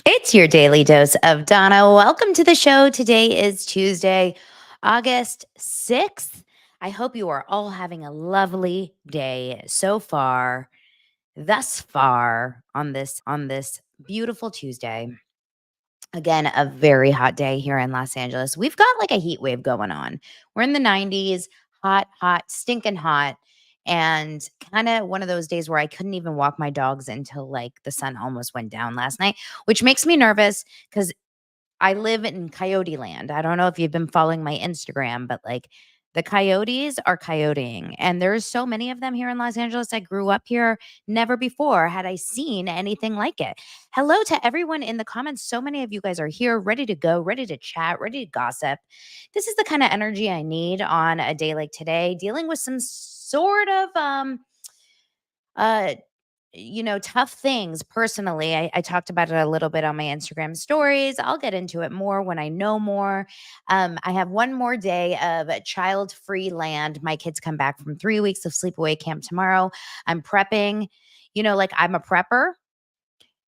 It's your daily dose of Donna. Welcome to the show. Today is Tuesday, August 6th. I hope you are all having a lovely day so far, thus far on this beautiful Tuesday. Again, a very hot day here in Los Angeles. We've got like a heat wave going on. We're in the 90s, hot, stinking hot. And kind of one of those days where I couldn't even walk my dogs until like the sun almost went down last night, which makes me nervous because I live in coyote land. I don't know if you've been following my Instagram, but like the coyotes are coyoting. And there's so many of them here in Los Angeles. I grew up here. Never before had I seen anything like it. Hello to everyone in the comments. So many of you guys are here, ready to go, ready to chat, ready to gossip. This is the kind of energy I need on a day like today, dealing with some sort of uh tough things personally. I talked about it a little bit on my Instagram stories. I'll get into it more when I know more. I have one more day of child-free land. My kids come back from 3 weeks of sleepaway camp tomorrow. I'm prepping, like I'm a prepper,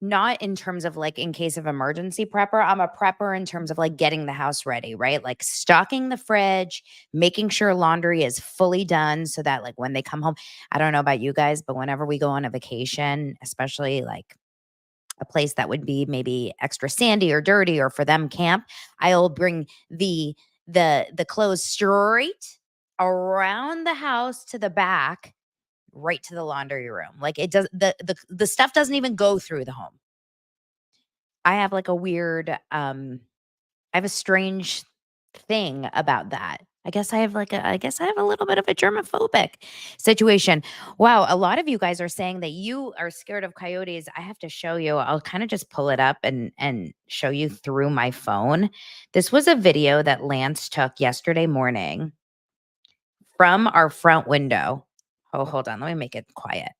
not in terms of like in case of emergency prepper. I'm a prepper in terms of like getting the house ready, right? Like stocking the fridge, making sure laundry is fully done so that like when they come home, I don't know about you guys, but whenever we go on a vacation, especially like a place that would be maybe extra sandy or dirty or for them camp, I'll bring the clothes straight around the house to the back right to the laundry room. Like it does the stuff doesn't even go through the home. I have like a weird I have a strange thing about that. I guess I have a little bit of a germophobic situation. Wow, a lot of you guys are saying that you are scared of coyotes. I have to show you. I'll kind of just pull it up and show you through my phone. This was a video that Lance took yesterday morning from our front window. Oh, hold on. Let me make it quiet.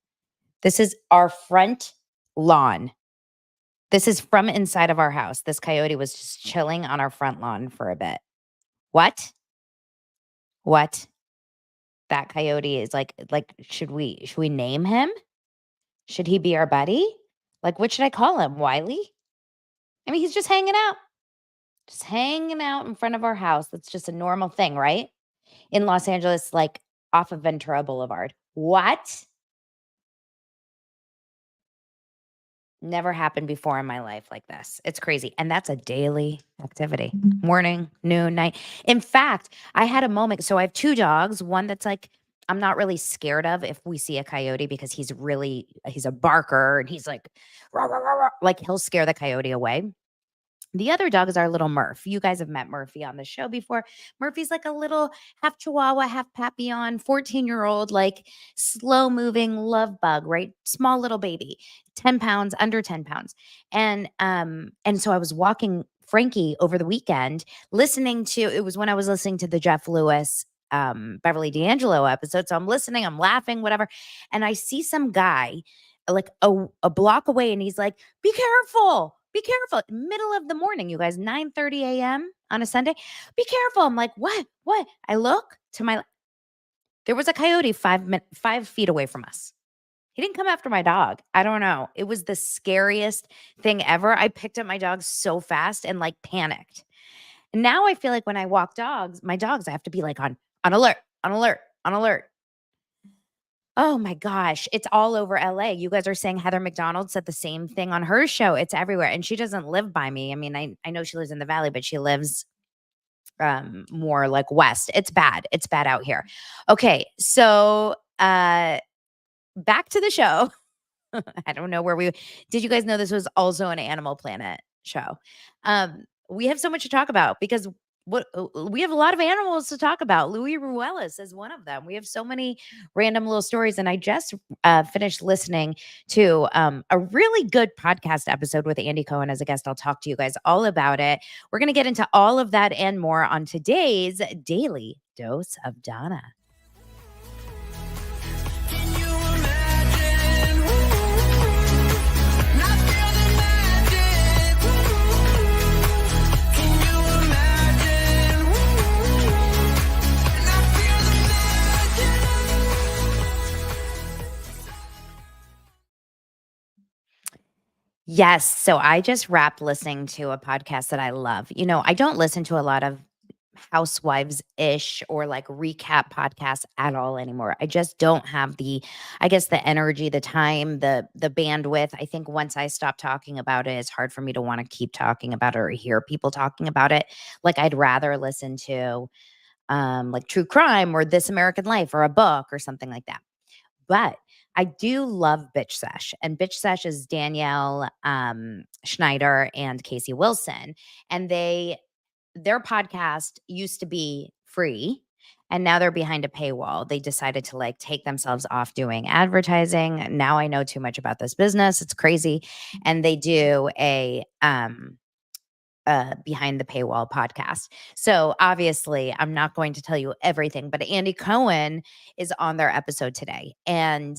This is our front lawn. This is from inside of our house. This coyote was just chilling on our front lawn for a bit. What? What? That coyote is like should we name him? Should he be our buddy? Like what should I call him? Wiley? I mean, he's just hanging out. Just hanging out in front of our house. That's just a normal thing, right? In Los Angeles, like off of Ventura Boulevard. What? Never happened before in my life like this. It's crazy. And that's a daily activity. Morning, noon, night. In fact, I had a moment. So I have two dogs. One that's like, I'm not really scared of if we see a coyote because he's a barker and he's like, "Rah, rah, rah, rah," like he'll scare the coyote away. The other dog is our little Murph. You guys have met Murphy on the show before. Murphy's like a little half Chihuahua, half Papillon, 14-year-old, like slow moving love bug, right? Small little baby, 10 pounds, under 10 pounds. And so I was walking Frankie over the weekend, it was when I was listening to the Jeff Lewis Beverly D'Angelo episode. So I'm listening, I'm laughing, whatever. And I see some guy like a block away and he's like, be careful. Be careful. Middle of the morning, you guys, 9:30 a.m. on a Sunday. Be careful. I'm like, what? What? I look to there was a coyote 5 feet away from us. He didn't come after my dog. I don't know. It was the scariest thing ever. I picked up my dog so fast and like panicked. And now I feel like when I walk my dogs, I have to be like on alert, on alert, on alert. Oh my gosh, it's all over LA. You guys are saying Heather McDonald said the same thing on her show. It's everywhere. And she doesn't live by me. I mean, I know she lives in the valley, but she lives more like west. It's bad. It's bad out here. Okay, so back to the show. I don't know did you guys know this was also an Animal Planet show? We have so much to talk about because we have a lot of animals to talk about. Luis Ruelas is one of them. We have so many random little stories. And I just finished listening to a really good podcast episode with Andy Cohen as a guest. I'll talk to you guys all about it. We're going to get into all of that and more on today's Daily Dose of Donna. Yes. So I just wrapped listening to a podcast that I love. I don't listen to a lot of housewives ish or like recap podcasts at all anymore. I just don't have I guess the energy, the time, the bandwidth. I think once I stop talking about it, it's hard for me to want to keep talking about it or hear people talking about it. Like I'd rather listen to like true crime or This American Life or a book or something like that. But I do love Bitch Sesh, and Bitch Sesh is Danielle Schneider and Casey Wilson, and their podcast used to be free, and now they're behind a paywall. They decided to like take themselves off doing advertising. Now I know too much about this business; it's crazy, and they do a behind the paywall podcast. So obviously, I'm not going to tell you everything, but Andy Cohen is on their episode today, and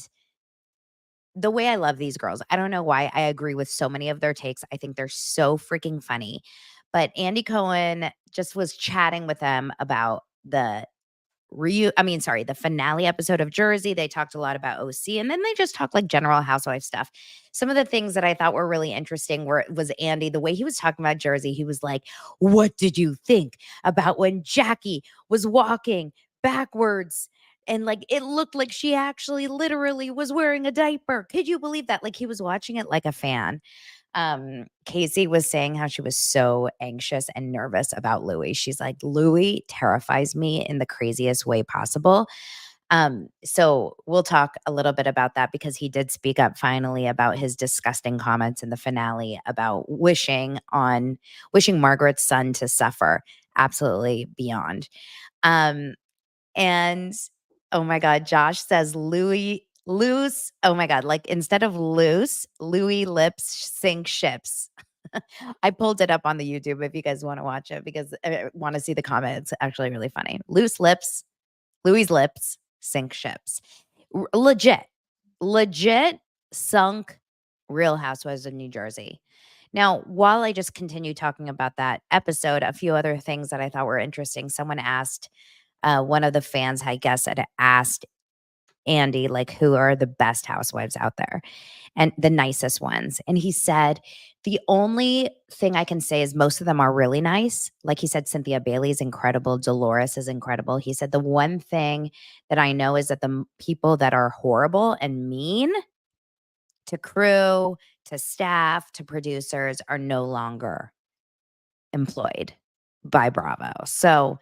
the way I love these girls, I don't know why I agree with so many of their takes. I think they're so freaking funny. But Andy Cohen just was chatting with them about the finale episode of Jersey. They talked a lot about OC, and then they just talked like general housewife stuff. Some of the things that I thought were really interesting was Andy, the way he was talking about Jersey. He was like, "What did you think about when Jackie was walking backwards?" And like it looked like she actually literally was wearing a diaper. Could you believe that? Like he was watching it like a fan. Casey was saying how she was so anxious and nervous about Louis. She's like, Louis terrifies me in the craziest way possible. So we'll talk a little bit about that because he did speak up finally about his disgusting comments in the finale about wishing Margaret's son to suffer. Absolutely beyond. Um, and oh my God, Josh says Louis loose. Oh my God, like instead of loose, Louis lips sink ships. I pulled it up on the YouTube if you guys want to watch it because I want to see the comment. It's actually really funny. Loose lips, Louis lips sink ships. Legit, legit sunk Real Housewives of New Jersey. Now, while I just continue talking about that episode, a few other things that I thought were interesting. Someone asked, one of the fans, I guess, had asked Andy, like, who are the best housewives out there and the nicest ones? And he said, the only thing I can say is most of them are really nice. Like he said, Cynthia Bailey is incredible. Dolores is incredible. He said, the one thing that I know is that the people that are horrible and mean to crew, to staff, to producers are no longer employed by Bravo. So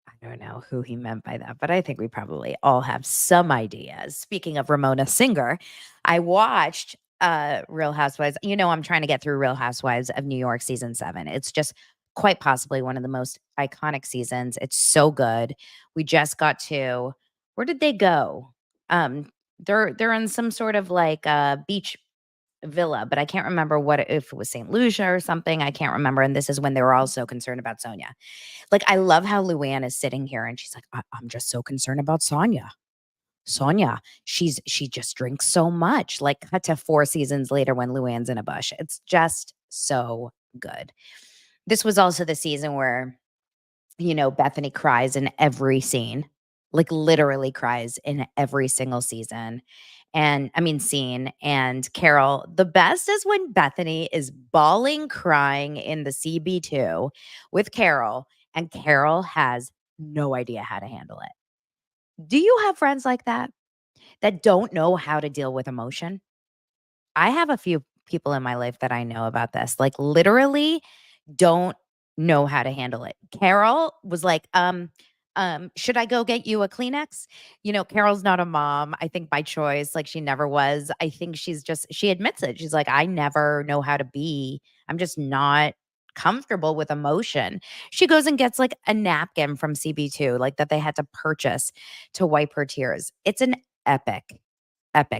I don't know who he meant by that, but I think we probably all have some ideas. Speaking of Ramona Singer, I watched Real Housewives. I'm trying to get through Real Housewives of New York season 7. It's just quite possibly one of the most iconic seasons. It's so good. We just got to where did they go? They're in some sort of like beach villa, but I can't remember if it was St. Lucia or something. I can't remember. And this is when they were all so concerned about Sonia. Like, I love how Luann is sitting here and she's like, I'm just so concerned about Sonia. Sonia, she just drinks so much. Like, cut to 4 seasons later when Luann's in a bush. It's just so good. This was also the season where, Bethany cries in every scene, like literally cries in every single scene. And Carol, the best is when Bethany is bawling, crying in the CB2 with Carol, and Carol has no idea how to handle it. Do you have friends like that don't know how to deal with emotion? I have a few people in my life that I know about this, like literally don't know how to handle it. Carol was like, should I go get you a Kleenex? Carol's not a mom, I think by choice, like she never was. I think she admits it. She's like, I never know how to be. I'm just not comfortable with emotion. She goes and gets like a napkin from CB2, like that they had to purchase to wipe her tears. It's an epic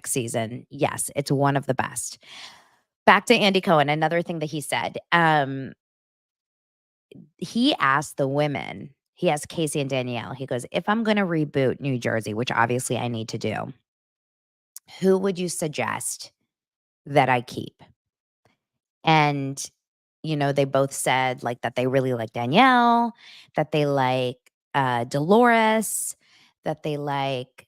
season. Yes, it's one of the best. Back to Andy Cohen, another thing that he said. He asked the women, he asked Casey and Danielle, he goes, if I'm going to reboot New Jersey, which obviously I need to do, who would you suggest that I keep? And, they both said like that they really like Danielle, that they like Dolores, that they like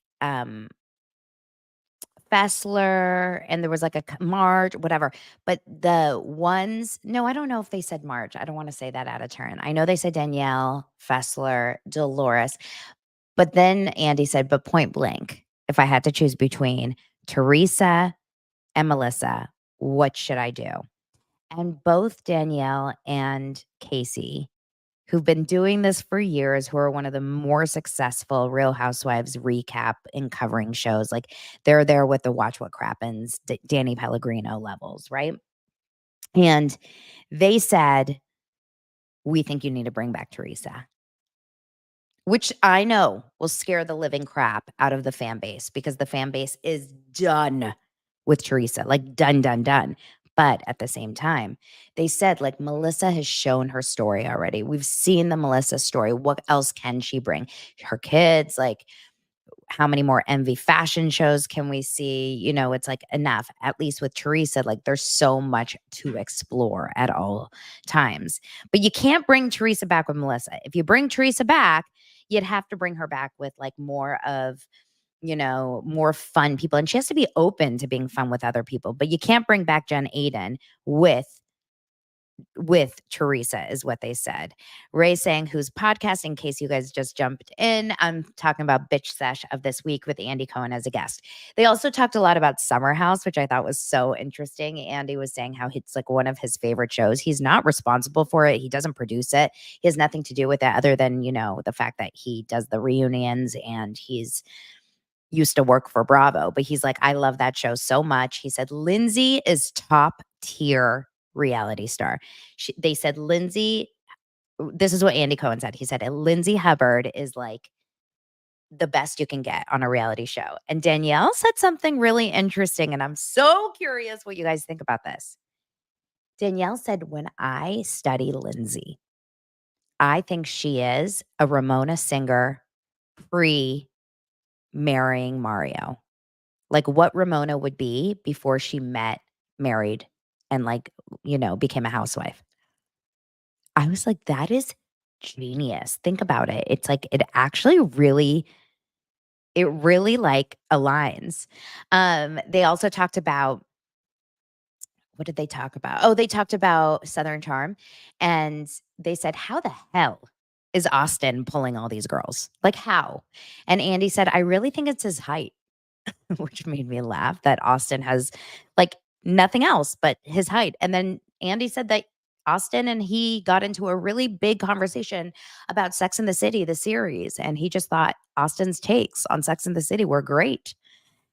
Fessler, and there was like a Marge, whatever. But the ones, no, I don't know if they said Marge. I don't want to say that out of turn. I know they said Danielle, Fessler, Dolores. But then Andy said, but point blank, if I had to choose between Teresa and Melissa, what should I do? And both Danielle and Casey, who've been doing this for years, who are one of the more successful Real Housewives recap and covering shows, like they're there with the Watch What Crappens, Danny Pellegrino levels, right? And they said, we think you need to bring back Teresa, which I know will scare the living crap out of the fan base because the fan base is done with Teresa, like done, done, done. But at the same time, they said, like, Melissa has shown her story already. We've seen the Melissa story. What else can she bring? Her kids, like, how many more Envy fashion shows can we see? You know, it's like enough. At least with Teresa, like there's so much to explore at all times. But you can't bring Teresa back with Melissa. If you bring Teresa back, you'd have to bring her back with like more of, you know, more fun people. And she has to be open to being fun with other people. But you can't bring back Jen Aiden with Teresa is what they said. Ray saying, who's podcasting, in case you guys just jumped in, I'm talking about Bitch Sesh of this week with Andy Cohen as a guest. They also talked a lot about Summer House, which I thought was so interesting. Andy was saying how it's like one of his favorite shows. He's not responsible for it. He doesn't produce it. He has nothing to do with it other than, you know, the fact that he does the reunions and he's used to work for Bravo. But he's like, I love that show so much. He said, Lindsay is top tier reality star. They said Lindsay, this is what Andy Cohen said. He said, Lindsay Hubbard is like the best you can get on a reality show. And Danielle said something really interesting. And I'm so curious what you guys think about this. Danielle said, when I study Lindsay, I think she is a Ramona Singer pre marrying Mario. Like what Ramona would be before she met, married, and like, you know, became a housewife. I was like, that is genius. Think about it. It's like it actually really like aligns. They also talked about, what did they talk about? Oh, they talked about Southern Charm, and they said, how the hell is Austin pulling all these girls? Like how? And Andy said, I really think it's his height. Which made me laugh that Austin has like nothing else but his height. And then Andy said that Austin and he got into a really big conversation about Sex and the City, the series. And he just thought Austin's takes on Sex and the City were great.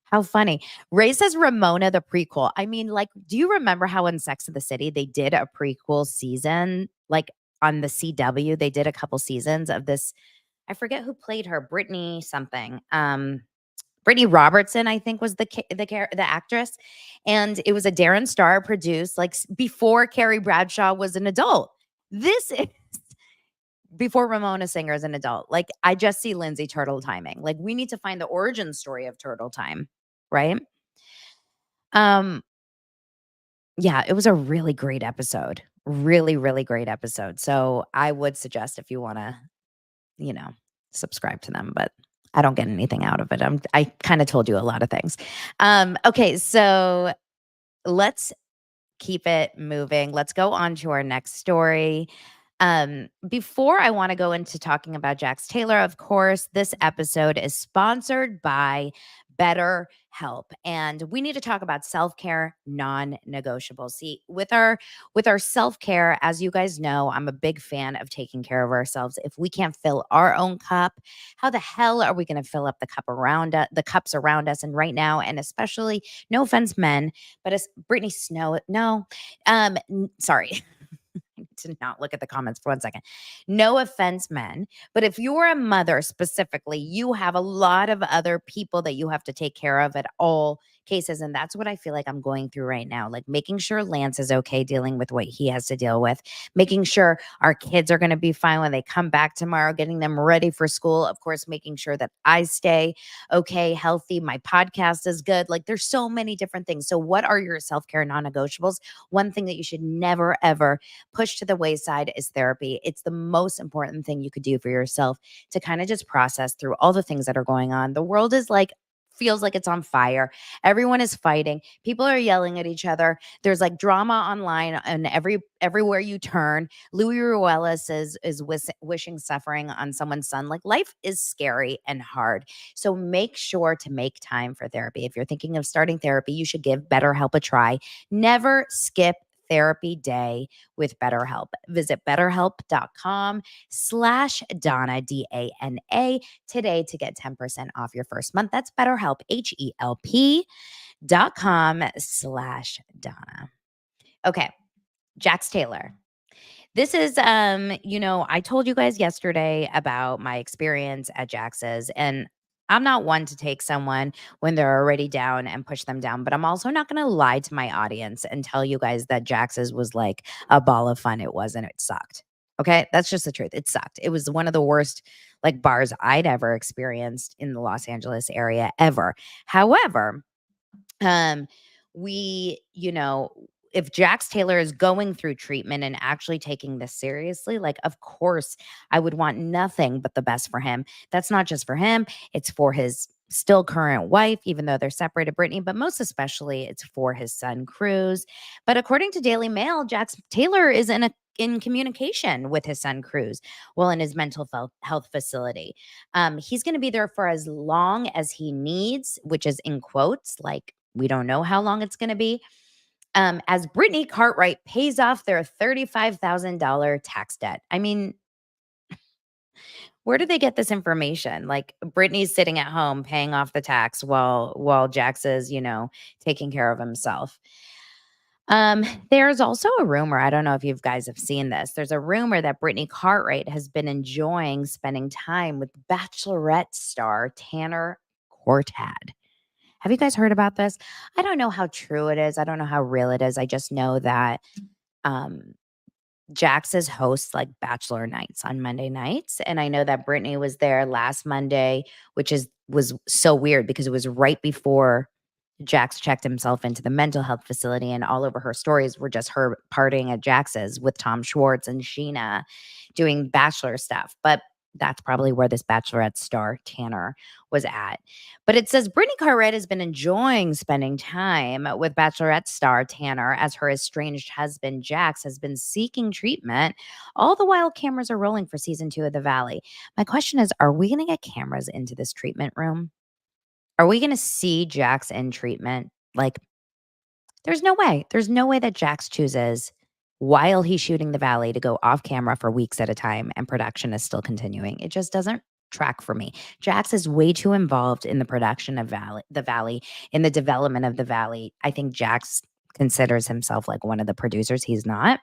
How funny. Ray says Ramona, the prequel. I mean, like, do you remember how in Sex and the City they did a prequel season? Like on the CW, they did a couple seasons of this. I forget who played her, Brittany something. Brittany Robertson, I think, was the actress, and it was a Darren Star produced, like before Carrie Bradshaw was an adult. This is before Ramona Singer is an adult. Like I just see Lindsay turtle timing. Like we need to find the origin story of turtle time, right? Um, yeah, it was a really great episode. Really, really great episode. So I would suggest if you want to, you know, subscribe to them, but I don't get anything out of it. I kind of told you a lot of things. Okay, so let's keep it moving. Let's go on to our next story. Before I want to go into talking about Jax Taylor, of course, this episode is sponsored by BetterHelp, and we need to talk about self-care non-negotiable. See, with our self-care, as you guys know, I'm a big fan of taking care of ourselves. If we can't fill our own cup, how the hell are we going to fill up the cups around us? And right now, and especially, no offense, men, but as Brittany Snow, no, sorry. To not look at the comments for 1 second. No offense, men, but if you're a mother specifically, you have a lot of other people that you have to take care of at all cases. And that's what I feel like I'm going through right now. Like making sure Lance is okay dealing with what he has to deal with, making sure our kids are going to be fine when they come back tomorrow, getting them ready for school. Of course, making sure that I stay okay, healthy. My podcast is good. Like there's so many different things. So what are your self-care non-negotiables? One thing that you should never, ever push to the wayside is therapy. It's the most important thing you could do for yourself to kind of just process through all the things that are going on. The world is like feels like it's on fire. Everyone is fighting. People are yelling at each other. There's like drama online and everywhere you turn. Louis Ruelas is wishing suffering on someone's son. Like life is scary and hard. So make sure to make time for therapy. If you're thinking of starting therapy, you should give BetterHelp a try. Never skip therapy day with BetterHelp. Visit betterhelp.com/Donna, DANA today to get 10% off your first month. That's BetterHelp, HELP.com/Donna. Okay, Jax Taylor. This is, I told you guys yesterday about my experience at Jax's, and I'm not one to take someone when they're already down and push them down, but I'm also not going to lie to my audience and tell you guys that Jax's was like a ball of fun. It wasn't. It sucked. Okay, that's just the truth. It sucked. It was one of the worst like bars I'd ever experienced in the Los Angeles area ever. However, um, if Jax Taylor is going through treatment and actually taking this seriously, like, of course, I would want nothing but the best for him. That's not just for him, it's for his still current wife, even though they're separated, Brittany, but most especially it's for his son, Cruz. But according to Daily Mail, Jax Taylor is in communication with his son, Cruz, while in his mental health facility. He's going to be there for as long as he needs, which is in quotes, like, we don't know how long it's going to be. As Brittany Cartwright pays off their $35,000 tax debt. I mean, where do they get this information? Like Brittany's sitting at home paying off the tax while Jax is, taking care of himself. There's also a rumor. I don't know if you guys have seen this. There's a rumor that Brittany Cartwright has been enjoying spending time with Bachelorette star Tanner Cortad. Have you guys heard about this? I don't know how true it is. I don't know how real it is. I just know that um, Jax's hosts like Bachelor nights on Monday nights. And I know that Brittany was there last Monday, which was so weird because it was right before Jax checked himself into the mental health facility, and all over her stories were just her partying at Jax's with Tom Schwartz and Sheena doing Bachelor stuff. But that's probably where this Bachelorette star Tanner was at. But it says Brittany Cartwright has been enjoying spending time with Bachelorette star Tanner as her estranged husband Jax has been seeking treatment, all the while cameras are rolling for season 2 of The Valley. My question is, are we going to get cameras into this treatment room? Are we going to see Jax in treatment? Like, there's no way. There's no way that Jax chooses while he's shooting The Valley to go off camera for weeks at a time and production is still continuing. It just doesn't track for me. Jax is way too involved in the production of The Valley, in the development of The Valley. I think Jax considers himself like one of the producers. He's not.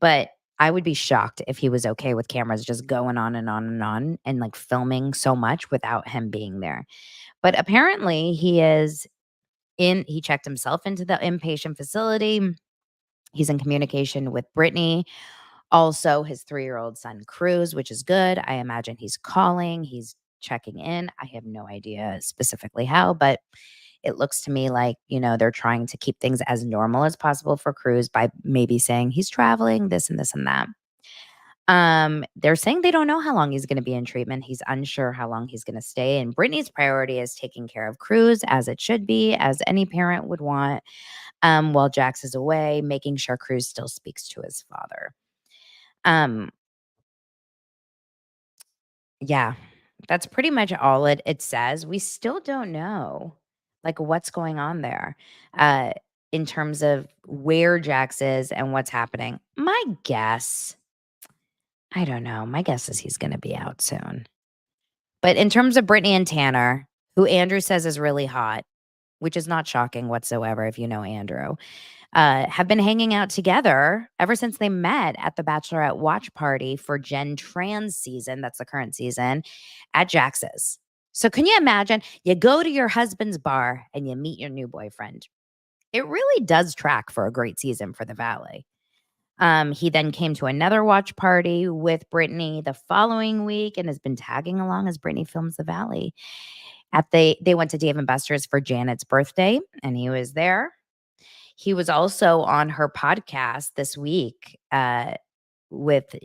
But I would be shocked if he was okay with cameras just going on and on and on and like filming so much without him being there. But apparently he checked himself into the inpatient facility. He's in communication with Brittany, also his 3-year-old son, Cruz, which is good. I imagine he's calling, he's checking in. I have no idea specifically how, but it looks to me like, they're trying to keep things as normal as possible for Cruz by maybe saying he's traveling, this and this and that. They're saying they don't know how long he's going to be in treatment. He's unsure how long he's going to stay. And Brittany's priority is taking care of Cruz, as it should be, as any parent would want, while Jax is away, making sure Cruz still speaks to his father. Yeah, that's pretty much all it says. We still don't know like what's going on there uh in terms of where Jax is and what's happening. My guess, I don't know. My guess is he's going to be out soon. But in terms of Brittany and Tanner, who Andrew says is really hot, which is not shocking whatsoever if you know Andrew, have been hanging out together ever since they met at the Bachelorette watch party for Gen Trans season, that's the current season, at Jax's. So can you imagine? You go to your husband's bar and you meet your new boyfriend. It really does track for a great season for the Valley. He then came to another watch party with Brittany the following week and has been tagging along as Brittany films The Valley. They went to Dave & Buster's for Janet's birthday, and he was there. He was also on her podcast this week with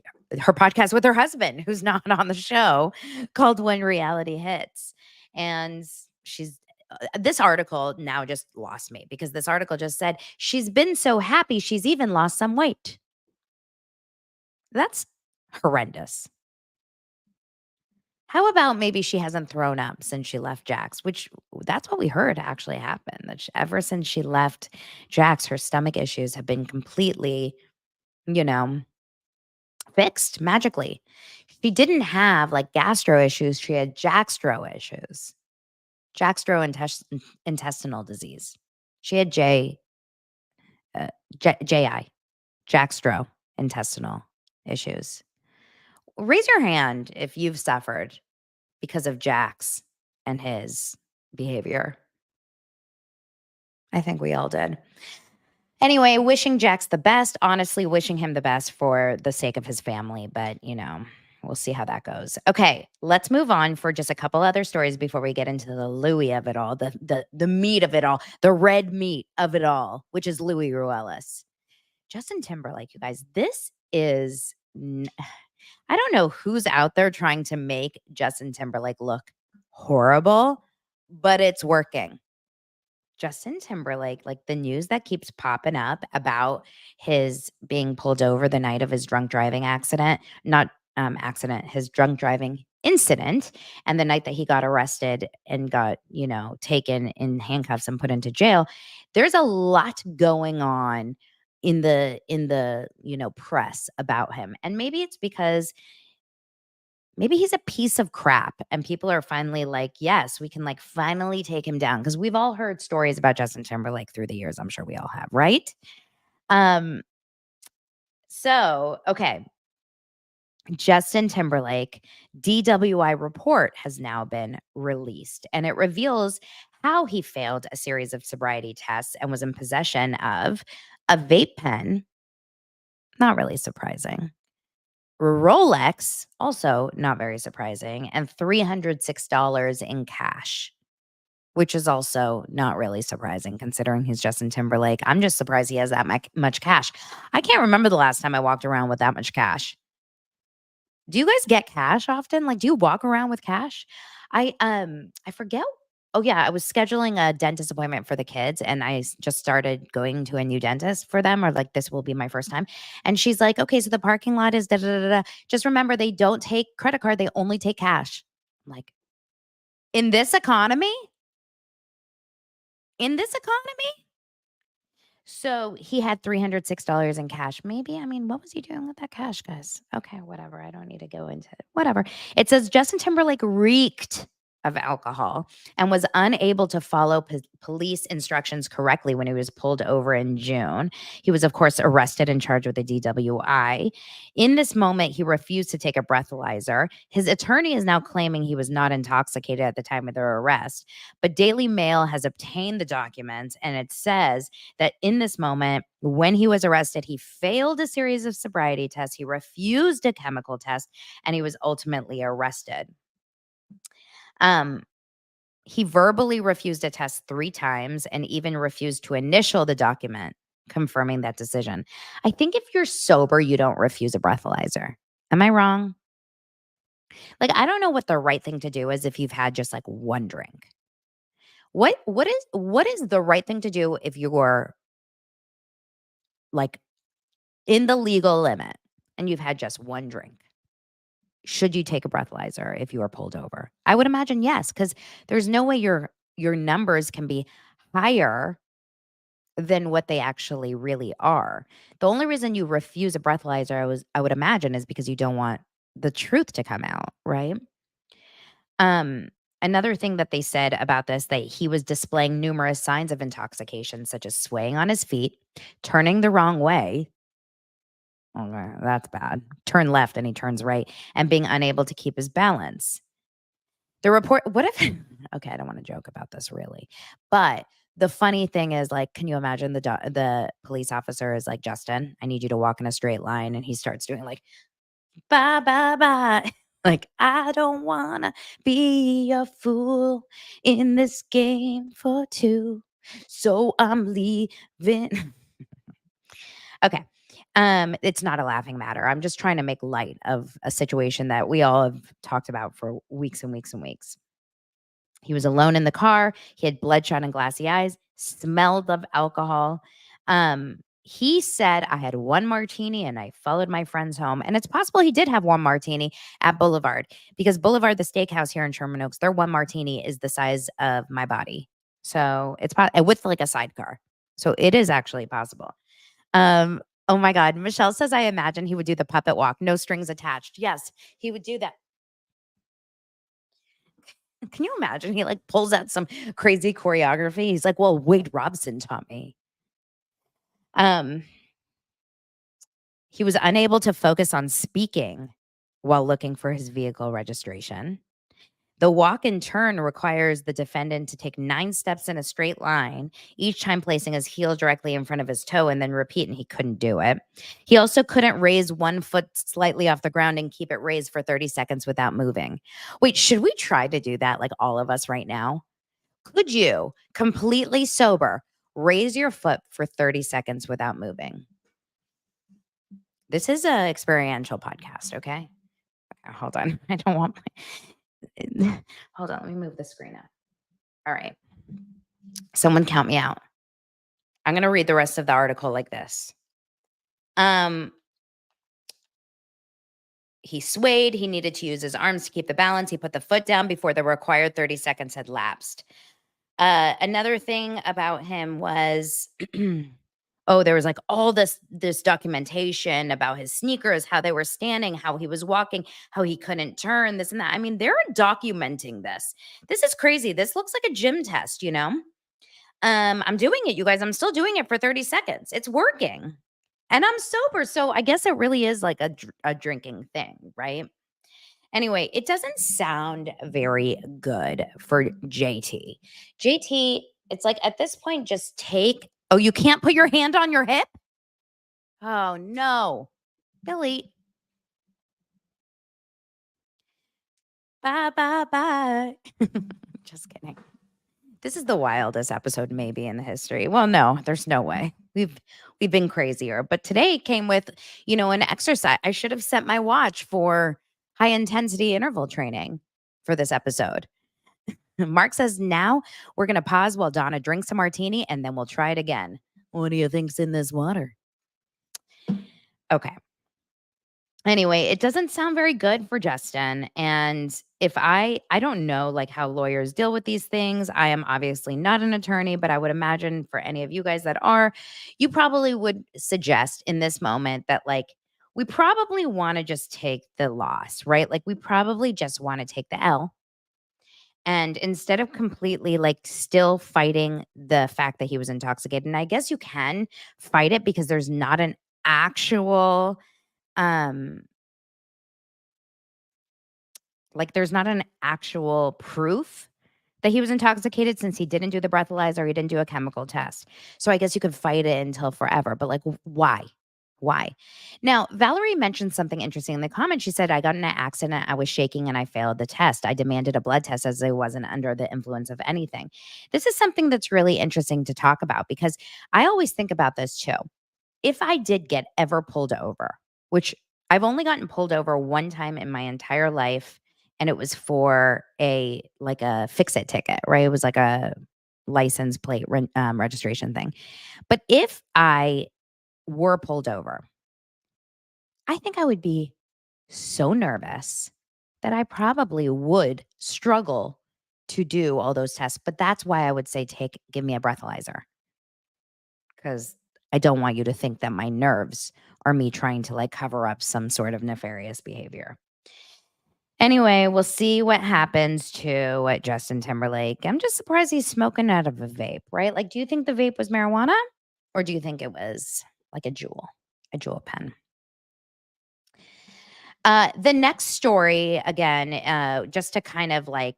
her podcast with her husband, who's not on the show, called When Reality Hits. And she's this article now just lost me because this article just said she's been so happy she's even lost some weight. That's horrendous. How about maybe she hasn't thrown up since she left Jax, which that's what we heard actually happened. That ever since she left Jax, her stomach issues have been completely, you know, fixed magically. She didn't have like gastro issues, she had Jaxtro issues. Intestinal disease. She had JI, Jaxtro intestinal issues. Raise your hand if you've suffered because of Jax and his behavior. I think we all did. Anyway, wishing Jax the best, honestly, wishing him the best for the sake of his family, but we'll see how that goes. Okay, let's move on for just a couple other stories before we get into the Louis of it all, the meat of it all, the red meat of it all, which is Louis Ruelas. Justin Timberlake, you guys, this is I don't know who's out there trying to make Justin Timberlake look horrible, but it's working. Justin Timberlake, like the news that keeps popping up about his being pulled over the night of his drunk driving accident, not accident, his drunk driving incident, and the night that he got arrested and got, taken in handcuffs and put into jail. There's a lot going on in the press about him. And maybe it's because maybe he's a piece of crap and people are finally like, yes, we can like finally take him down, because we've all heard stories about Justin Timberlake through the years. I'm sure we all have, right? Okay. Justin Timberlake DWI report has now been released, and it reveals how he failed a series of sobriety tests and was in possession of a vape pen. Not really surprising. Rolex, also not very surprising, and $306 in cash, which is also not really surprising considering he's Justin Timberlake. I'm just surprised he has that much cash. I can't remember the last time I walked around with that much cash. Do you guys get cash often? Like, do you walk around with cash? I forget. Oh yeah, I was scheduling a dentist appointment for the kids, and I just started going to a new dentist for them, or like this will be my first time. And she's like, "Okay, so the parking lot is da da da da. Just remember, they don't take credit card; they only take cash." I'm like, in this economy, in this economy. So he had $306 in cash. Maybe, I mean, what was he doing with that cash, guys? Okay, whatever. I don't need to go into it. Whatever. It says Justin Timberlake reeked of alcohol and was unable to follow police instructions correctly when he was pulled over in June. He was, of course, arrested and charged with a DWI. In this moment, he refused to take a breathalyzer. His attorney is now claiming he was not intoxicated at the time of their arrest. But Daily Mail has obtained the documents, and it says that in this moment, when he was arrested, he failed a series of sobriety tests, he refused a chemical test, and he was ultimately arrested. He verbally refused a test 3 times and even refused to initial the document confirming that decision. I think if you're sober, you don't refuse a breathalyzer. Am I wrong? Like, I don't know what the right thing to do is if you've had just like one drink. What is the right thing to do if you're like in the legal limit and you've had just one drink? Should you take a breathalyzer if you are pulled over? I would imagine yes, because there's no way your numbers can be higher than what they actually really are. The only reason you refuse a breathalyzer, I would imagine, is because you don't want the truth to come out, right? Another thing that they said about this, that he was displaying numerous signs of intoxication, such as swaying on his feet, turning the wrong way. Okay, that's bad. Turn left and he turns right, and being unable to keep his balance. The report, what if, okay, I don't want to joke about this really, but the funny thing is, like, can you imagine the police officer is like, Justin, I need you to walk in a straight line. And he starts doing like, bye, bye, bye. Like, I don't want to be a fool in this game for two. So I'm leaving. Okay. It's not a laughing matter. I'm just trying to make light of a situation that we all have talked about for weeks and weeks and weeks. He was alone in the car. He had bloodshot and glassy eyes, smelled of alcohol. He said, I had one martini and I followed my friends home. And it's possible he did have one martini at Boulevard because Boulevard, the steakhouse here in Sherman Oaks, their one martini is the size of my body. So it's with like a sidecar. So it is actually possible. Oh my God. Michelle says, I imagine he would do the puppet walk, no strings attached. Yes, he would do that. Can you imagine? He like pulls out some crazy choreography. He's like, well, Wade Robson taught me. He was unable to focus on speaking while looking for his vehicle registration. The walk and turn requires the defendant to take 9 steps in a straight line, each time placing his heel directly in front of his toe and then repeat, and he couldn't do it. He also couldn't raise one foot slightly off the ground and keep it raised for 30 seconds without moving. Wait, should we try to do that, like all of us right now? Could you, completely sober, raise your foot for 30 seconds without moving? This is a experiential podcast, okay? Hold on. I don't want my hold on, let me move the screen up. All right. Someone count me out. I'm going to read the rest of the article like this. He swayed. He needed to use his arms to keep the balance. He put the foot down before the required 30 seconds had lapsed. Another thing about him was, there was like all this documentation about his sneakers, how they were standing, how he was walking, how he couldn't turn, this and that. I mean, they're documenting this. This is crazy. This looks like a gym test, you know? I'm doing it, you guys. I'm still doing it for 30 seconds. It's working. And I'm sober. So I guess it really is like a drinking thing, right? Anyway, it doesn't sound very good for JT. JT, it's like at this point, just take. Oh, you can't put your hand on your hip? Oh, no. Billy. Bye, bye, bye. Just kidding. This is the wildest episode maybe in the history. Well, no, there's no way. We've been crazier. But today came with, an exercise. I should have set my watch for high intensity interval training for this episode. Mark says, now we're going to pause while Donna drinks a martini and then we'll try it again. What do you think's in this water? Okay. Anyway, it doesn't sound very good for Justin. And if I don't know like how lawyers deal with these things. I am obviously not an attorney, but I would imagine for any of you guys that are, you probably would suggest in this moment that like, we probably want to just take the loss, right? Like we probably just want to take the L. And instead of completely like still fighting the fact that he was intoxicated, and I guess you can fight it because there's not an actual there's not an actual proof that he was intoxicated since he didn't do the breathalyzer, he didn't do a chemical test. So I guess you could fight it until forever, but like why? Why? Now, Valerie mentioned something interesting in the comments. She said, I got in an accident. I was shaking and I failed the test. I demanded a blood test as I wasn't under the influence of anything. This is something that's really interesting to talk about because I always think about this too. If I did get ever pulled over, which I've only gotten pulled over one time in my entire life, and it was for a fix-it ticket, right? It was like a license plate registration thing. But if I were pulled over, I think I would be so nervous that I probably would struggle to do all those tests. But that's why I would say give me a breathalyzer. Because I don't want you to think that my nerves are me trying to like cover up some sort of nefarious behavior. Anyway, we'll see what happens to Justin Timberlake. I'm just surprised he's smoking out of a vape, right? Like, do you think the vape was marijuana or do you think it was like a jewel pen? The next story, again, just to kind of like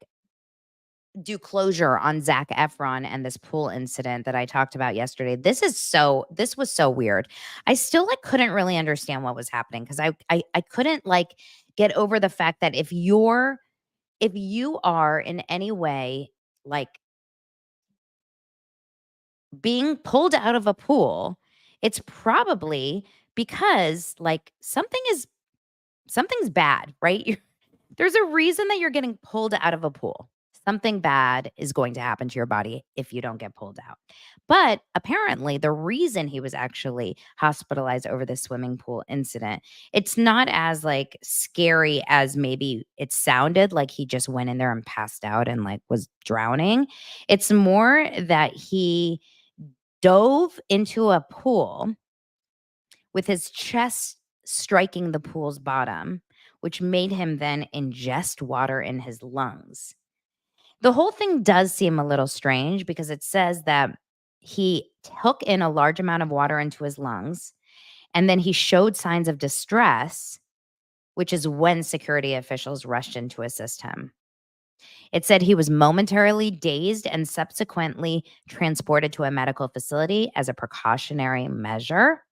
do closure on Zac Efron and this pool incident that I talked about yesterday. This was so weird. I still like couldn't really understand what was happening because I couldn't like get over the fact that if you are in any way like being pulled out of a pool, it's probably because like something's bad, right? There's a reason that you're getting pulled out of a pool. Something bad is going to happen to your body if you don't get pulled out. But apparently, the reason he was actually hospitalized over the swimming pool incident, it's not as like scary as maybe it sounded like he just went in there and passed out and like was drowning. It's more that he dove into a pool with his chest striking the pool's bottom, which made him then ingest water in his lungs. The whole thing does seem a little strange because it says that he took in a large amount of water into his lungs and then he showed signs of distress, which is when security officials rushed in to assist him. It said he was momentarily dazed and subsequently transported to a medical facility as a precautionary measure.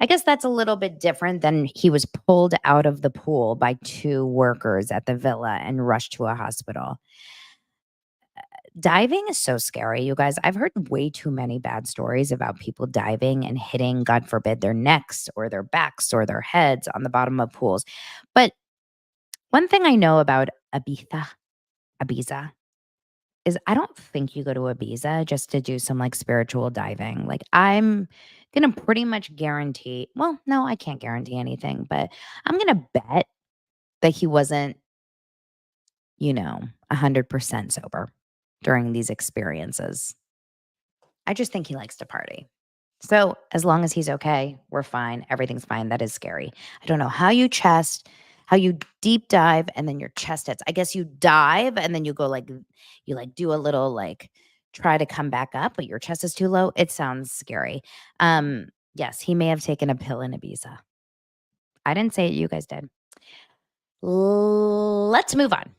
I guess that's a little bit different than he was pulled out of the pool by two workers at the villa and rushed to a hospital. Diving is so scary, you guys. I've heard way too many bad stories about people diving and hitting, God forbid, their necks or their backs or their heads on the bottom of pools. But one thing I know about Ibiza, is I don't think you go to Ibiza just to do some like spiritual diving. Like I'm gonna pretty much guarantee, well, no, I can't guarantee anything, but I'm gonna bet that he wasn't, 100% sober during these experiences. I just think he likes to party. So as long as he's okay, we're fine. Everything's fine. That is scary. I don't know how you deep dive and then your chest hits. I guess you dive and then you go like, you like do a little like try to come back up, but your chest is too low. It sounds scary. Yes, he may have taken a pill in Ibiza. I didn't say it. You guys did. Let's move on.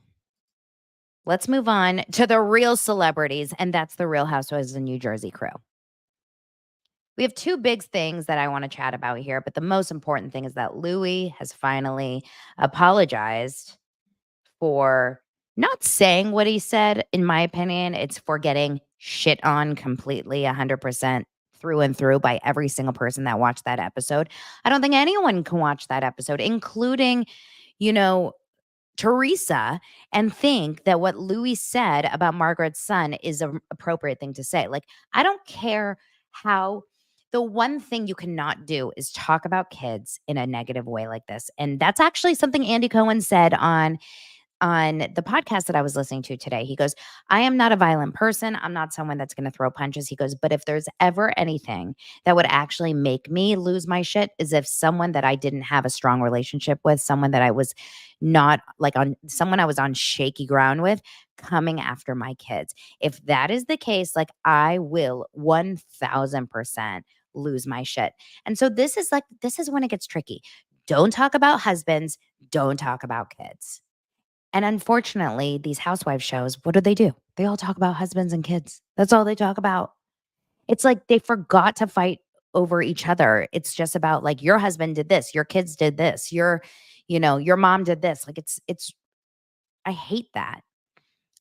Let's move on to the real celebrities, and that's the Real Housewives of New Jersey crew. We have two big things that I want to chat about here, but the most important thing is that Louis has finally apologized for not saying what he said. In my opinion, it's for getting shit on completely 100% through and through by every single person that watched that episode. I don't think anyone can watch that episode, including, you know, Teresa, and think that what Louis said about Margaret's son is an appropriate thing to say. Like, I don't care how. The one thing you cannot do is talk about kids in a negative way like this. And that's actually something Andy Cohen said on the podcast that I was listening to today. He goes, I am not a violent person. I'm not someone that's going to throw punches. He goes, but if there's ever anything that would actually make me lose my shit is if someone that I didn't have a strong relationship with, someone that I was not like on, someone I was on shaky ground with, coming after my kids. If that is the case, like I will 1000% lose my shit. And so this is when it gets tricky. Don't talk about husbands. Don't talk about kids. And unfortunately, these housewife shows, what do? They all talk about husbands and kids. That's all they talk about. It's like they forgot to fight over each other. It's just about like your husband did this, your kids did this, your mom did this. Like I hate that.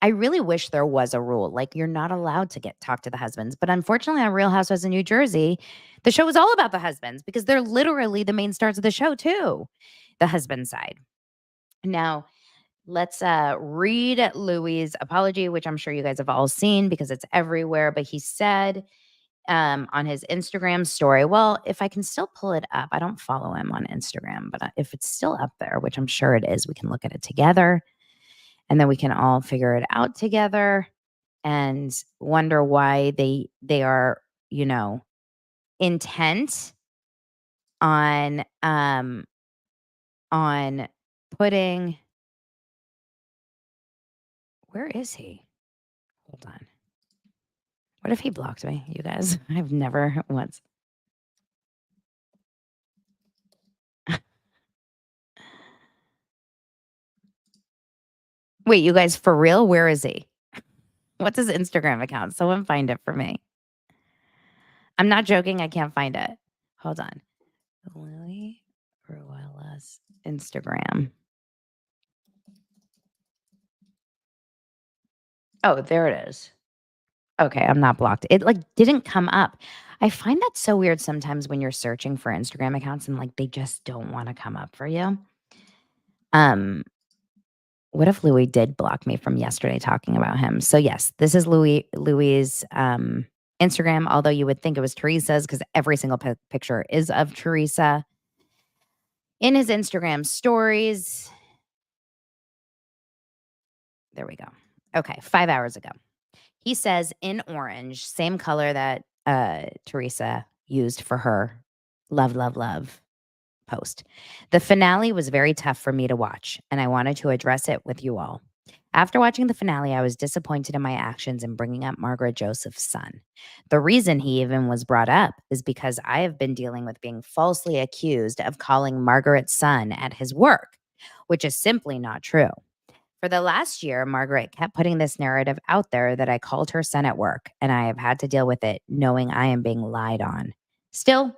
I really wish there was a rule. Like you're not allowed to talk to the husbands. But unfortunately, on Real Housewives of New Jersey, the show is all about the husbands because they're literally the main stars of the show too. The husband side. Now, let's read Louis' apology, which I'm sure you guys have all seen because it's everywhere. But he said on his Instagram story, well, if I can still pull it up, I don't follow him on Instagram, but if it's still up there, which I'm sure it is, we can look at it together and then we can all figure it out together and wonder why they are, intent on putting. Where is he? Hold on. What if he blocked me, you guys? I've never once. Wait, you guys, for real? Where is he? What's his Instagram account? Someone find it for me. I'm not joking. I can't find it. Hold on. Luis Ruelas Instagram. Oh, there it is. Okay, I'm not blocked. It like didn't come up. I find that so weird sometimes when you're searching for Instagram accounts and like they just don't want to come up for you. What if Louis did block me from yesterday talking about him? So yes, this is Louis's Instagram, although you would think it was Teresa's because every single picture is of Teresa. In his Instagram stories, there we go. Okay, 5 hours ago. He says in orange, same color that Teresa used for her love, love, love post. The finale was very tough for me to watch, and I wanted to address it with you all. After watching the finale, I was disappointed in my actions in bringing up Margaret Joseph's son. The reason he even was brought up is because I have been dealing with being falsely accused of calling Margaret's son at his work, which is simply not true. For the last year, Margaret kept putting this narrative out there that I called her son at work, and I have had to deal with it knowing I am being lied on. Still,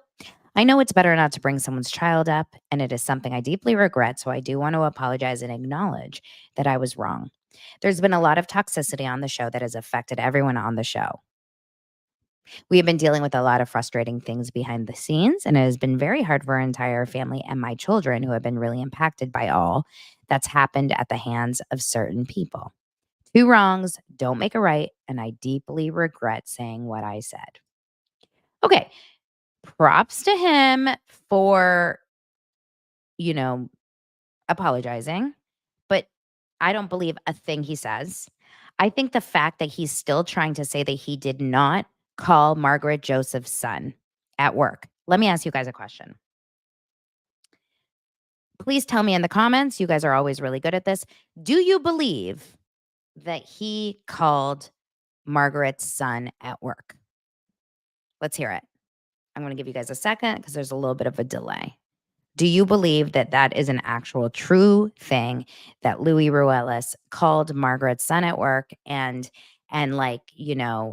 I know it's better not to bring someone's child up, and it is something I deeply regret, so I do want to apologize and acknowledge that I was wrong. There's been a lot of toxicity on the show that has affected everyone on the show. We have been dealing with a lot of frustrating things behind the scenes, and it has been very hard for our entire family and my children who have been really impacted by all that's happened at the hands of certain people. Two wrongs don't make a right, and I deeply regret saying what I said. Okay, props to him for, you know, apologizing, but I don't believe a thing he says. I think the fact that he's still trying to say that he did not call Margaret Joseph's son at work. Let me ask you guys a question. Please tell me in the comments. You guys are always really good at this. Do you believe that he called Margaret's son at work? Let's hear it. I'm going to give you guys a second because there's a little bit of a delay. Do you believe that that is an actual true thing that Luis Ruelas called Margaret's son at work and like,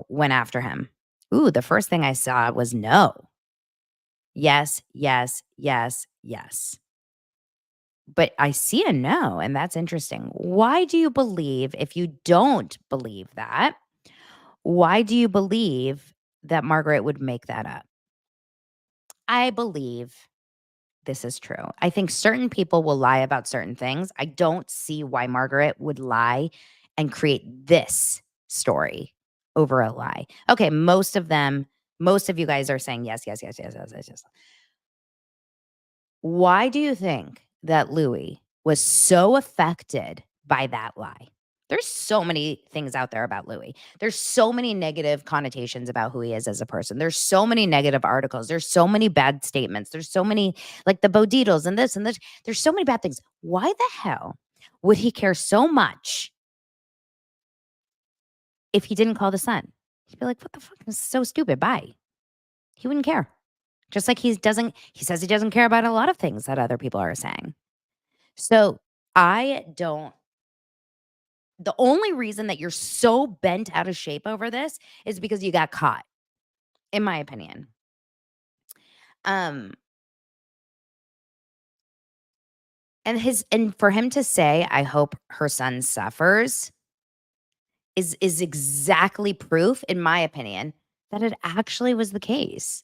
went after him? Ooh, the first thing I saw was no. Yes, yes, yes, yes. But I see a no, and that's interesting. Why do you believe, if you don't believe that, why do you believe that Margaret would make that up? I believe this is true. I think certain people will lie about certain things. I don't see why Margaret would lie and create this story over a lie. Okay, most of you guys are saying yes, yes, yes, yes, yes, yes, yes. Why do you think that Louis was so affected by that lie? There's so many things out there about Louis. There's so many negative connotations about who he is as a person. There's so many negative articles. There's so many bad statements. There's so many, like the Boditos and this and this. There's so many bad things. Why the hell would he care so much if he didn't call the son? He'd be like, what the fuck? This is so stupid. Bye. He wouldn't care. Just like he says he doesn't care about a lot of things that other people are saying. So the only reason that you're so bent out of shape over this is because you got caught, in my opinion. And for him to say, I hope her son suffers is exactly proof, in my opinion, that it actually was the case.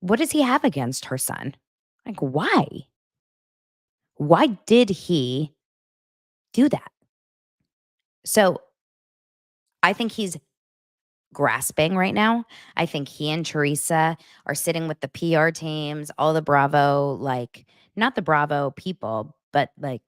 What does he have against her son? Like, why? Why did he do that? So I think he's grasping right now. I think he and Teresa are sitting with the PR teams, all the Bravo, like not the Bravo people, but like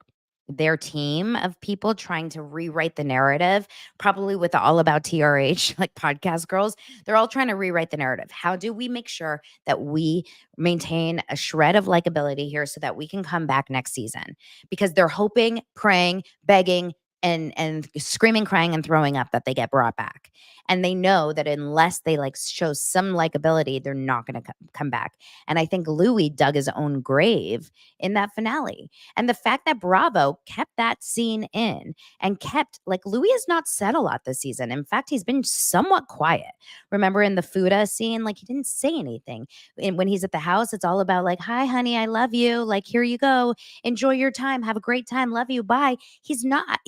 their team of people trying to rewrite the narrative, probably with the All About TRH, like podcast girls. They're all trying to rewrite the narrative. How do we make sure that we maintain a shred of likability here so that we can come back next season? Because they're hoping, praying, begging, and screaming, crying, and throwing up that they get brought back. And they know that unless they like show some likability, they're not going to come back. And I think Louis dug his own grave in that finale. And the fact that Bravo kept that scene in and kept, like, Louis has not said a lot this season. In fact, he's been somewhat quiet. Remember in the Fuda scene, like he didn't say anything. And when he's at the house, it's all about like, hi, honey, I love you. Like, here you go. Enjoy your time. Have a great time. Love you. Bye. He's not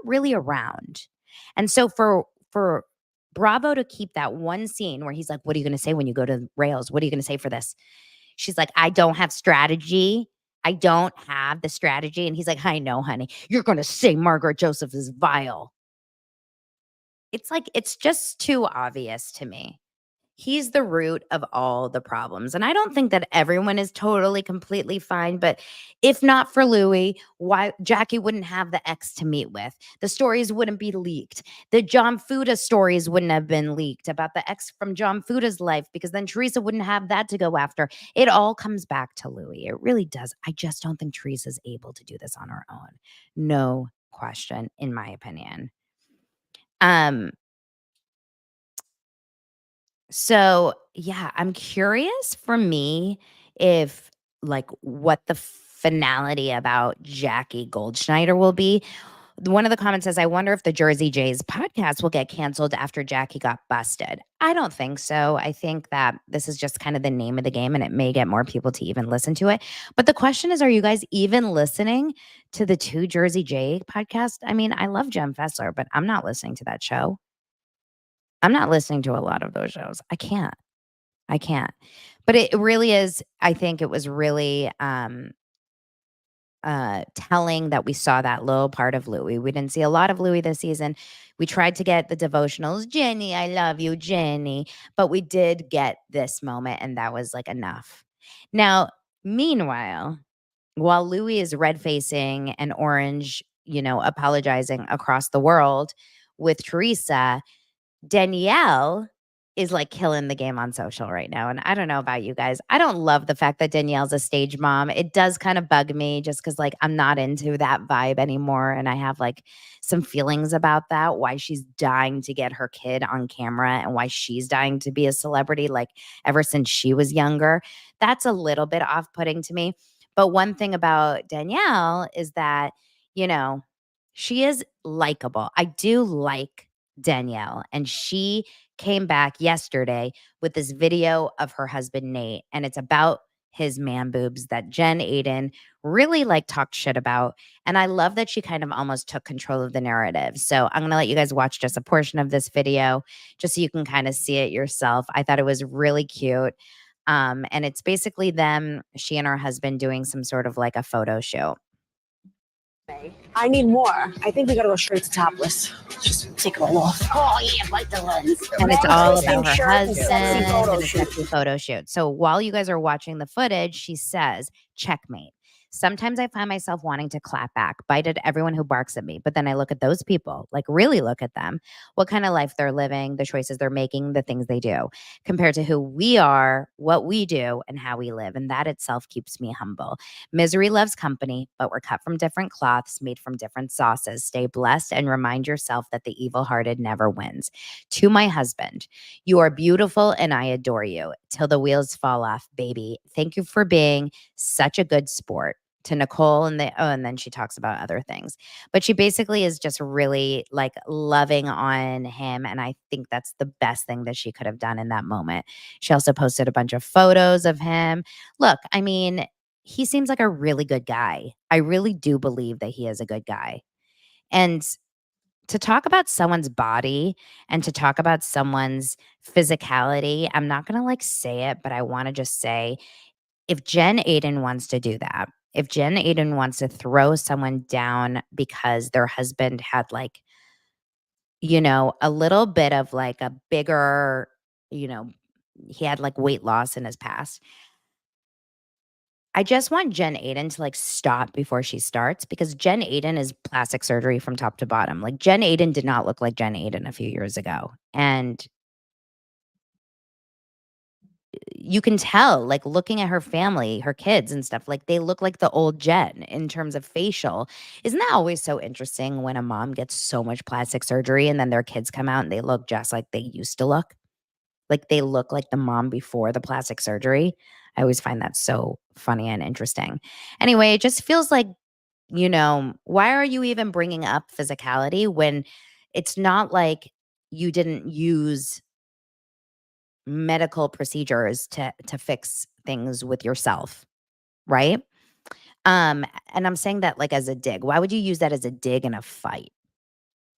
really around. And so for Bravo to keep that one scene where he's like, what are you going to say when you go to Rails? What are you going to say for this? She's like, I don't have strategy. I don't have the strategy. And he's like, I know, honey. You're going to say Margaret Joseph is vile. It's like, it's just too obvious to me. He's the root of all the problems. And I don't think that everyone is totally completely fine, but if not for Louis, why Jackie wouldn't have the ex to meet with. The stories wouldn't be leaked. The John Fuda stories wouldn't have been leaked about the ex from John Fuda's life, because then Teresa wouldn't have that to go after. It all comes back to Louis. It really does. I just don't think Teresa's able to do this on her own. No question, in my opinion. Um, So, yeah, I'm curious for me if like what the finality about Jackie Goldschneider will be. One of the comments says, I wonder if the Jersey Jays podcast will get canceled after Jackie got busted. I don't think so. I think that this is just kind of the name of the game and it may get more people to even listen to it. But the question is, are you guys even listening to the two Jersey Jay podcast? I mean, I love Jem Fessler, but I'm not listening to that show. I'm not listening to a lot of those shows. I can't. I can't. But it really is, I think it was really telling that we saw that little part of Louis. We didn't see a lot of Louis this season. We tried to get the devotionals, Jenny, I love you, Jenny, but we did get this moment and that was like enough. Now, meanwhile, while Louis is red facing and orange, apologizing across the world with Teresa, Danielle is like killing the game on social right now. And I don't know about you guys. I don't love the fact that Danielle's a stage mom. It does kind of bug me just because like I'm not into that vibe anymore. And I have like some feelings about that, why she's dying to get her kid on camera and why she's dying to be a celebrity, like ever since she was younger. That's a little bit off-putting to me. But one thing about Danielle is that, you know, she is likable. I do like Danielle, and she came back yesterday with this video of her husband Nate, and it's about his man boobs that Jen Aiden really like talked shit about. And I love that she kind of almost took control of the narrative. So I'm gonna let you guys watch just a portion of this video just so you can kind of see it yourself. I thought it was really cute. And it's basically them, she and her husband doing some sort of like a photo shoot. I need more. I think we gotta go straight to topless. Just take it all off. Oh yeah, bite the lens. And it's all about her Shirt and husband sexy photo and a shoot. sexy photo shoot. So while you guys are watching the footage, she says, checkmate. Sometimes I find myself wanting to clap back, bite at everyone who barks at me. But then I look at those people, like really look at them, what kind of life they're living, the choices they're making, the things they do, compared to who we are, what we do, and how we live. And that itself keeps me humble. Misery loves company, but we're cut from different cloths, made from different sauces. Stay blessed and remind yourself that the evil-hearted never wins. To my husband, you are beautiful and I adore you. Till the wheels fall off, baby. Thank you for being such a good sport. To Nicole and then she talks about other things. But she basically is just really like loving on him. And I think that's the best thing that she could have done in that moment. She also posted a bunch of photos of him. Look, I mean, he seems like a really good guy. I really do believe that he is a good guy. And to talk about someone's body and to talk about someone's physicality, I'm not going to like say it, but I want to just say if Jen Aiden wants to do that, if Jen Aiden wants to throw someone down because their husband had like, a little bit of like a bigger, you know, he had like weight loss in his past. I just want Jen Aiden to like stop before she starts because Jen Aiden is plastic surgery from top to bottom. Like Jen Aiden did not look like Jen Aiden a few years ago. And you can tell, like looking at her family, her kids and stuff, like they look like the old Jen in terms of facial. Isn't that always so interesting when a mom gets so much plastic surgery and then their kids come out and they look just like they used to look? Like they look like the mom before the plastic surgery. I always find that so funny and interesting. Anyway, it just feels like, why are you even bringing up physicality when it's not like you didn't use medical procedures to fix things with yourself, right? And I'm saying that like as a dig. Why would you use that as a dig in a fight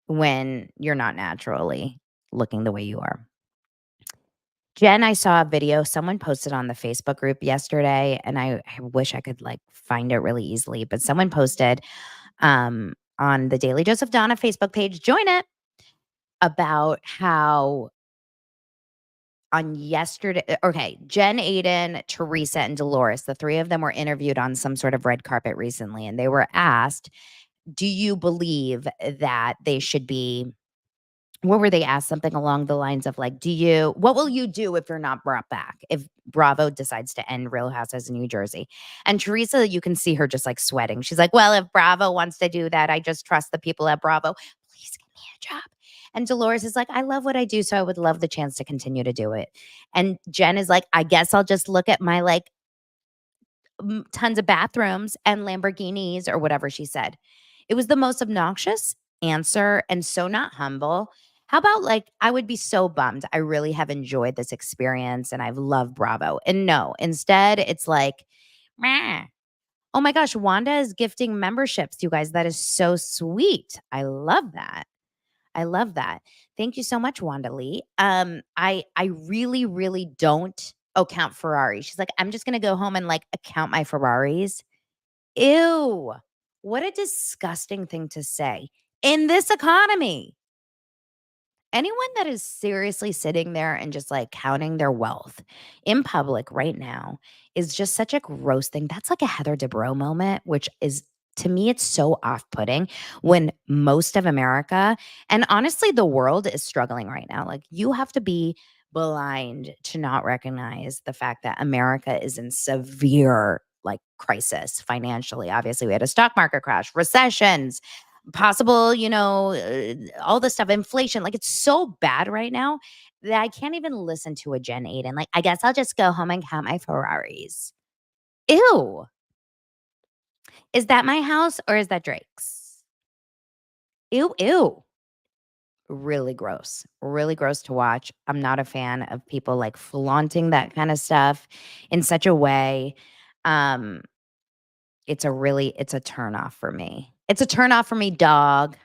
when you're not naturally looking the way you are? Jen, I saw a video someone posted on the Facebook group yesterday, and I wish I could like find it really easily, but someone posted on the Daily Dose of Donna Facebook page, join it, about how on yesterday, okay, Jen, Aiden, Teresa, and Dolores, the three of them were interviewed on some sort of red carpet recently, and they were asked, do you believe that they should be, what were they asked? Something along the lines of like, what will you do if you're not brought back? If Bravo decides to end Real Housewives in New Jersey? And Teresa, you can see her just like sweating. She's like, well, if Bravo wants to do that, I just trust the people at Bravo. Please give me a job. And Dolores is like, I love what I do, so I would love the chance to continue to do it. And Jen is like, I guess I'll just look at my like tons of bathrooms and Lamborghinis or whatever she said. It was the most obnoxious answer and so not humble. How about like, I would be so bummed. I really have enjoyed this experience and I've loved Bravo. And no, instead it's like, meh. Oh my gosh, Wanda is gifting memberships, you guys. That is so sweet. I love that. I love that. Thank you so much, Wanda Lee. I really, really don't count Ferrari. She's like, I'm just gonna go home and like account my Ferraris. Ew. What a disgusting thing to say in this economy. Anyone that is seriously sitting there and just like counting their wealth in public right now is just such a gross thing. That's like a Heather Dubrow moment, which is, to me, it's so off-putting when most of America and honestly the world is struggling right now. Like, you have to be blind to not recognize the fact that America is in severe like crisis financially. Obviously, we had a stock market crash, recessions, possible, all this stuff, inflation. Like, it's so bad right now that I can't even listen to a Jen Aiden. Like, I guess I'll just go home and count my Ferraris. Ew. Is that my house or is that Drake's? Ew, ew. Really gross. Really gross to watch. I'm not a fan of people like flaunting that kind of stuff in such a way. Um, it's a turn off for me. It's a turn off for me, dog.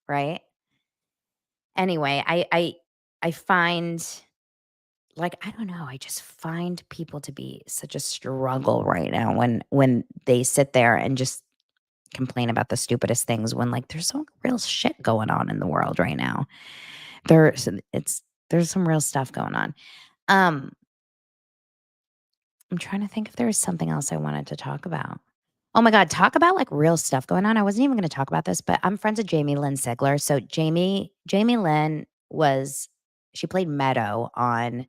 Right? Anyway, I find like, I don't know, I just find people to be such a struggle right now when they sit there and just complain about the stupidest things when like there's some real shit going on in the world right now. There's some real stuff going on. Um I'm trying to think if there was something else I wanted to talk about. Oh my God, talk about like real stuff going on. I wasn't even going to talk about this, but I'm friends with Jamie Lynn Sigler. So Jamie Lynn she played Meadow on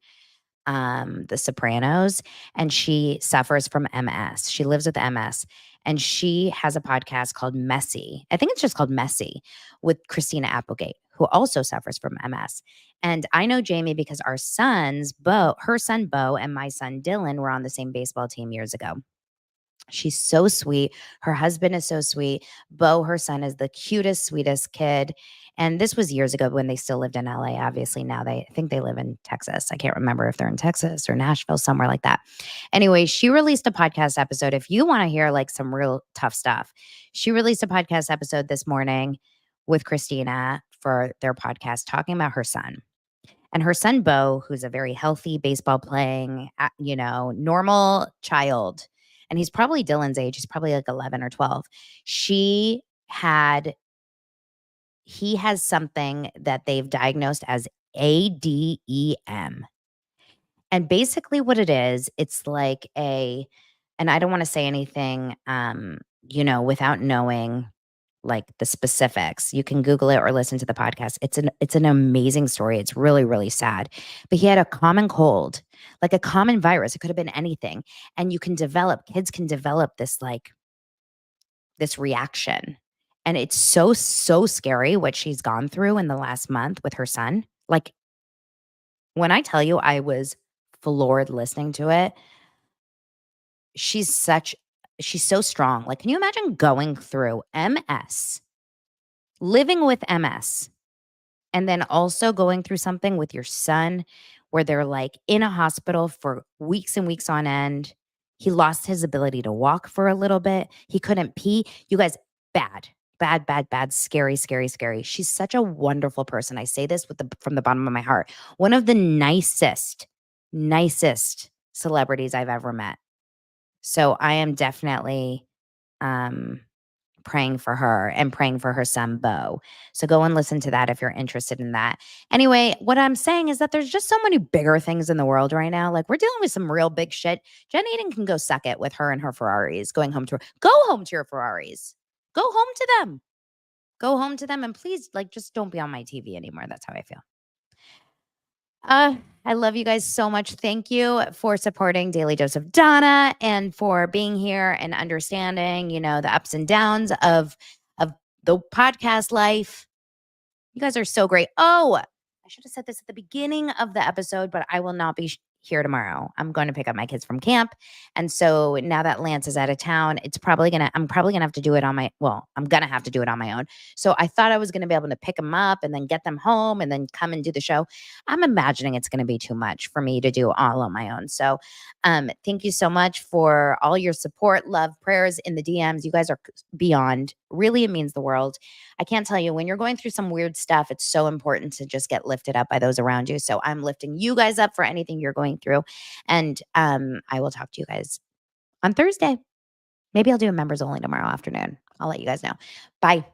The Sopranos, and she suffers from MS. She lives with MS, and she has a podcast called Messy. I think it's just called Messy, with Christina Applegate, who also suffers from MS. And I know Jamie because her son Bo, and my son Dylan were on the same baseball team years ago. She's so sweet. Her husband is so sweet. Bo, her son, is the cutest, sweetest kid. And this was years ago when they still lived in LA. Obviously, now I think they live in Texas. I can't remember if they're in Texas or Nashville, somewhere like that. Anyway, she released a podcast episode. If you want to hear like some real tough stuff, she released a podcast episode this morning with Christina for their podcast talking about her son. And her son, Bo, who's a very healthy baseball playing, normal child, and he's probably Dylan's age. He's probably like 11 or 12. He has something that they've diagnosed as ADEM. And basically what it is, it's like and I don't want to say anything, without knowing like the specifics. You can Google it or listen to the podcast. It's an amazing story. It's really, really sad. But he had a common cold, like a common virus. It could have been anything. And kids can develop this reaction. And it's so, so scary what she's gone through in the last month with her son. Like, when I tell you I was floored listening to it, she's so strong. Like, can you imagine going through MS, living with MS, and then also going through something with your son where they're like in a hospital for weeks and weeks on end? He lost his ability to walk for a little bit. He couldn't pee. You guys, bad, bad, bad, bad, scary, scary, scary. She's such a wonderful person. I say this from the bottom of my heart. One of the nicest nicest celebrities I've ever met. So I am definitely praying for her and praying for her son, Bo. So go and listen to that if you're interested in that. Anyway, what I'm saying is that there's just so many bigger things in the world right now. Like we're dealing with some real big shit. Jen Eden can go suck it with her and her Ferraris going home to her. Go home to your Ferraris. Go home to them. Go home to them and please, like, just don't be on my TV anymore. That's how I feel. I love you guys so much. Thank you for supporting Daily Dose of Donna and for being here and understanding, the ups and downs of the podcast life. You guys are so great. Oh, I should have said this at the beginning of the episode, but I will not be here tomorrow. I'm going to pick up my kids from camp. And so now that Lance is out of town, I'm probably going to have to do it I'm going to have to do it on my own. So I thought I was going to be able to pick them up and then get them home and then come and do the show. I'm imagining it's going to be too much for me to do all on my own. So thank you so much for all your support, love, prayers in the DMs. You guys are beyond. Really, it means the world. I can't tell you, when you're going through some weird stuff, it's so important to just get lifted up by those around you. So I'm lifting you guys up for anything you're going through. And I will talk to you guys on Thursday. Maybe I'll do a members only tomorrow afternoon. I'll let you guys know. Bye.